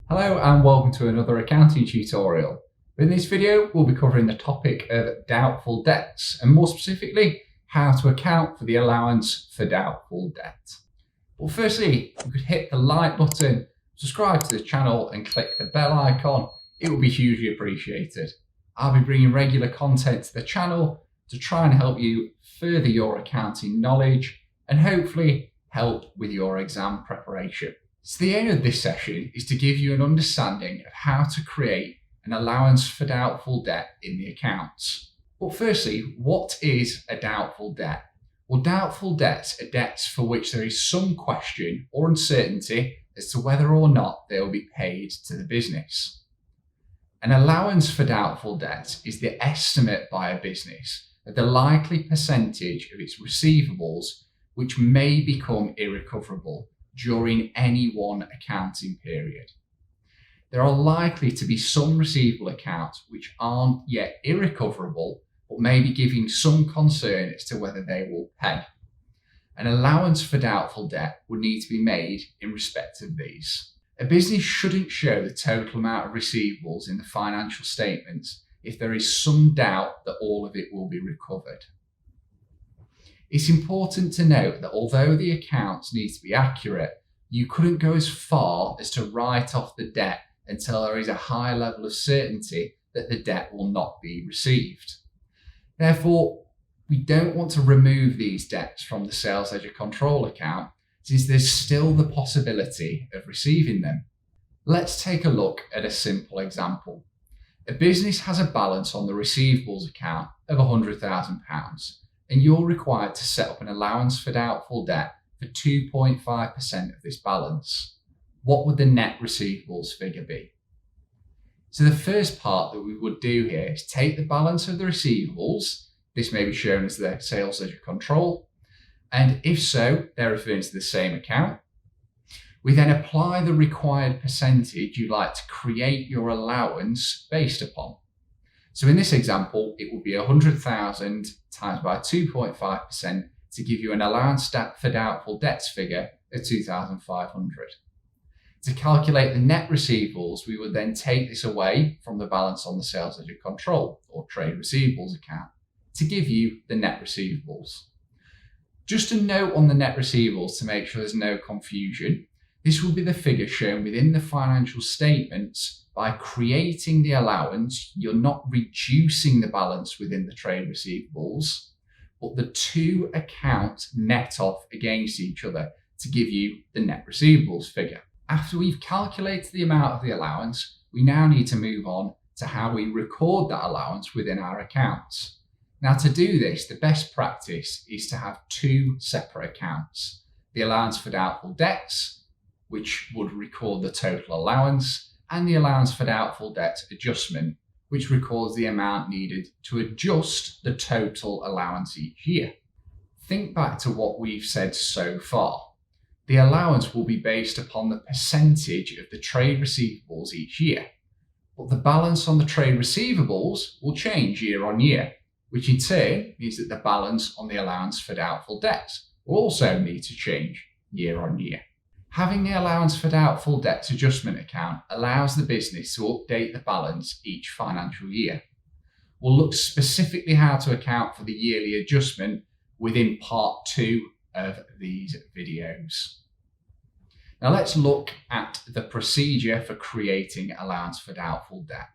Hello and welcome to another accounting tutorial. In this video, we'll be covering the topic of doubtful debts and more specifically, how to account for the allowance for doubtful debt. Well, firstly, you could hit the like button, subscribe to the channel and click the bell icon. It will be hugely appreciated. I'll be bringing regular content to the channel to try and help you further your accounting knowledge and hopefully help with your exam preparation. So the aim of this session is to give you an understanding of how to create an allowance for doubtful debt in the accounts. But firstly, what is a doubtful debt? Well, doubtful debts are debts for which there is some question or uncertainty as to whether or not they will be paid to the business. An allowance for doubtful debt is the estimate by a business of the likely percentage of its receivables which may become irrecoverable during any one accounting period. There are likely to be some receivable accounts which aren't yet irrecoverable, but may be giving some concern as to whether they will pay. An allowance for doubtful debt would need to be made in respect of these. A business shouldn't show the total amount of receivables in the financial statements if there is some doubt that all of it will be recovered. It's important to note that although the accounts need to be accurate, you couldn't go as far as to write off the debt until there is a high level of certainty that the debt will not be received. Therefore, we don't want to remove these debts from the sales ledger control account since there's still the possibility of receiving them. Let's take a look at a simple example. A business has a balance on the receivables account of £100,000. and you're required to set up an allowance for doubtful debt for 2.5% of this balance. What would the net receivables figure be? So the first part that we would do here is take the balance of the receivables. This may be shown as the sales ledger control, and if so, they're referring to the same account. We then apply the required percentage you'd like to create your allowance based upon. So in this example, it will be 100,000 times by 2.5% to give you an allowance for doubtful debts figure of 2,500. To calculate the net receivables, we would then take this away from the balance on the sales ledger control or trade receivables account to give you the net receivables. Just a note on the net receivables to make sure there's no confusion. This will be the figure shown within the financial statements. By creating the allowance, you're not reducing the balance within the trade receivables, but the two accounts net off against each other to give you the net receivables figure. After we've calculated the amount of the allowance, we now need to move on to how we record that allowance within our accounts. Now, to do this, the best practice is to have two separate accounts. The allowance for doubtful debts, which would record the total allowance, and the allowance for doubtful debt adjustment, which records the amount needed to adjust the total allowance each year. Think back to what we've said so far. The allowance will be based upon the percentage of the trade receivables each year, but the balance on the trade receivables will change year on year, which in turn means that the balance on the allowance for doubtful debts will also need to change year on year. Having the allowance for doubtful debts adjustment account allows the business to update the balance each financial year. We'll look specifically how to account for the yearly adjustment within part 2 of these videos. Now let's look at the procedure for creating allowance for doubtful debt.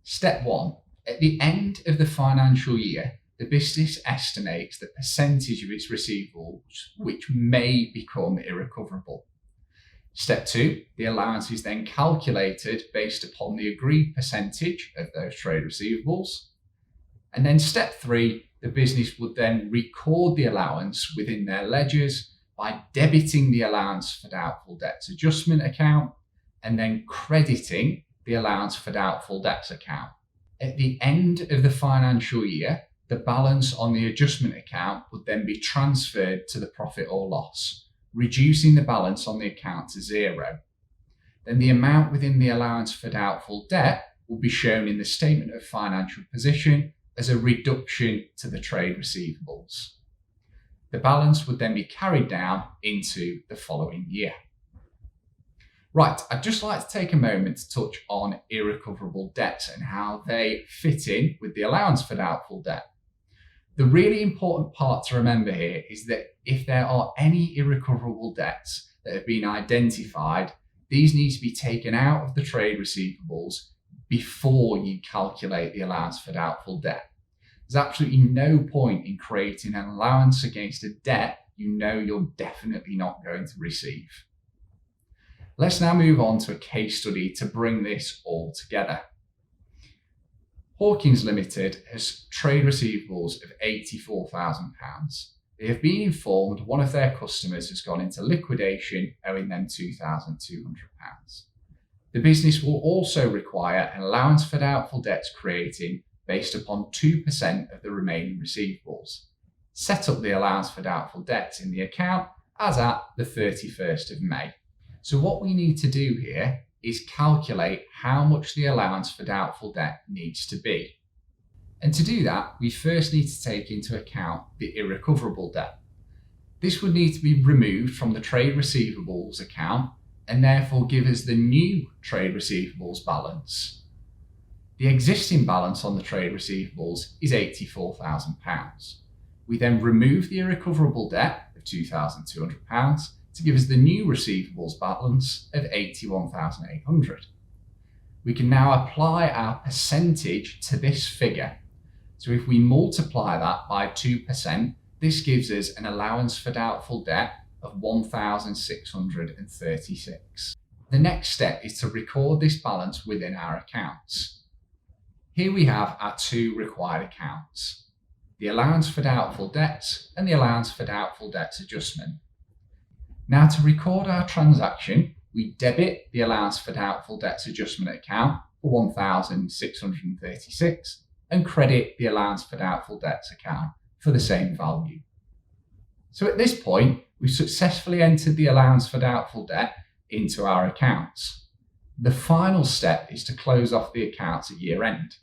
Step 1. At the end of the financial year, the business estimates the percentage of its receivables which may become irrecoverable. Step 2, the allowance is then calculated based upon the agreed percentage of those trade receivables. And then step 3, the business would then record the allowance within their ledgers by debiting the allowance for doubtful debts adjustment account and then crediting the allowance for doubtful debts account. At the end of the financial year, the balance on the adjustment account would then be transferred to the profit or loss, reducing the balance on the account to 0. Then the amount within the allowance for doubtful debt will be shown in the statement of financial position as a reduction to the trade receivables. The balance would then be carried down into the following year. Right, I'd just like to take a moment to touch on irrecoverable debts and how they fit in with the allowance for doubtful debt. The really important part to remember here is that if there are any irrecoverable debts that have been identified, these need to be taken out of the trade receivables before you calculate the allowance for doubtful debt. There's absolutely no point in creating an allowance against a debt you know you're definitely not going to receive. Let's now move on to a case study to bring this all together. Hawkins Limited has trade receivables of £84,000. They have been informed one of their customers has gone into liquidation, owing them £2,200. The business will also require an allowance for doubtful debts creating based upon 2% of the remaining receivables. Set up the allowance for doubtful debts in the account as at the 31st of May. So what we need to do here is calculate how much the allowance for doubtful debt needs to be. And to do that, we first need to take into account the irrecoverable debt. This would need to be removed from the trade receivables account and therefore give us the new trade receivables balance. The existing balance on the trade receivables is £84,000. We then remove the irrecoverable debt of £2,200 to give us the new receivables balance of £81,800. We can now apply our percentage to this figure. So if we multiply that by 2%, this gives us an allowance for doubtful debt of £1,636. The next step is to record this balance within our accounts. Here we have our two required accounts, the allowance for doubtful debts and the allowance for doubtful debts adjustment. Now, to record our transaction, we debit the allowance for doubtful debts adjustment account for £1,636 and credit the allowance for doubtful debts account for the same value. So at this point, we've successfully entered the allowance for doubtful debt into our accounts. The final step is to close off the accounts at year end.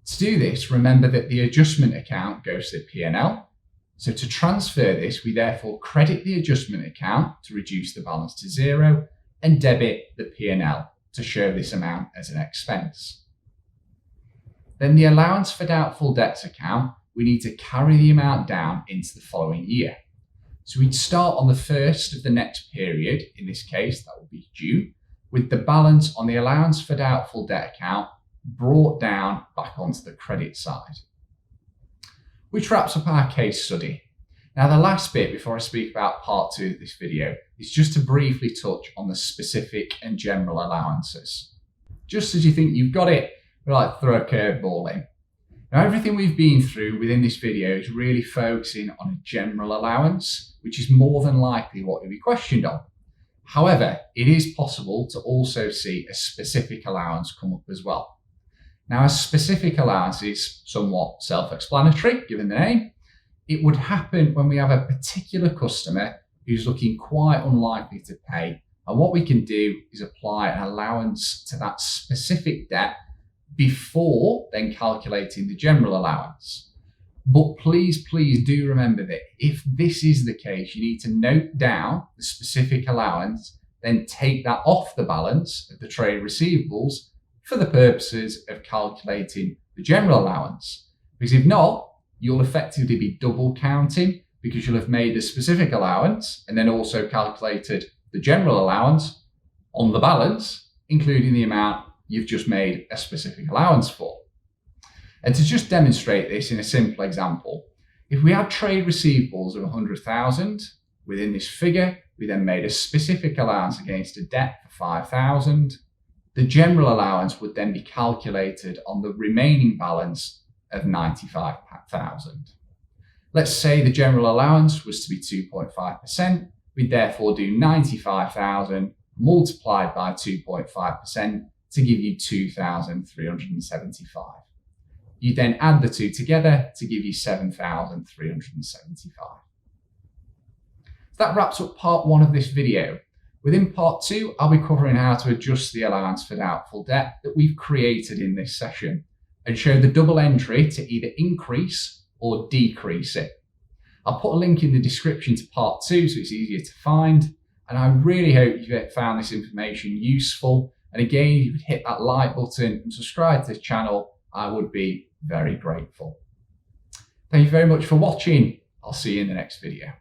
To do this, remember that the adjustment account goes to the P&L. So to transfer this, we therefore credit the adjustment account to reduce the balance to zero and debit the P&L to show this amount as an expense. Then the allowance for doubtful debts account, we need to carry the amount down into the following year. So we'd start on the first of the next period, in this case that will be June, with the balance on the allowance for doubtful debt account brought down back onto the credit side. Which wraps up our case study. Now the last bit before I speak about part 2 of this video is just to briefly touch on the specific and general allowances. Just as you think you've got it, we like to throw a curveball in. Now everything we've been through within this video is really focusing on a general allowance, which is more than likely what you'll be questioned on. However, it is possible to also see a specific allowance come up as well. Now, a specific allowance is somewhat self-explanatory, given the name. It would happen when we have a particular customer who's looking quite unlikely to pay. And what we can do is apply an allowance to that specific debt before then calculating the general allowance. But please do remember that if this is the case, you need to note down the specific allowance, then take that off the balance of the trade receivables for the purposes of calculating the general allowance. Because if not, you'll effectively be double counting because you'll have made the specific allowance and then also calculated the general allowance on the balance, including the amount you've just made a specific allowance for. And to just demonstrate this in a simple example, if we had trade receivables of 100,000 within this figure, we then made a specific allowance against a debt for 5,000. The general allowance would then be calculated on the remaining balance of 95,000. Let's say the general allowance was to be 2.5%. We'd therefore do 95,000 multiplied by 2.5% to give you 2,375. You then add the two together to give you 7,375. So that wraps up part 1 of this video. Within part 2, I'll be covering how to adjust the allowance for doubtful debt that we've created in this session and show the double entry to either increase or decrease it. I'll put a link in the description to part 2 so it's easier to find, And I really hope you found this information useful. And again, if you could hit that like button and subscribe to this channel, I would be very grateful. Thank you very much for watching. I'll see you in the next video.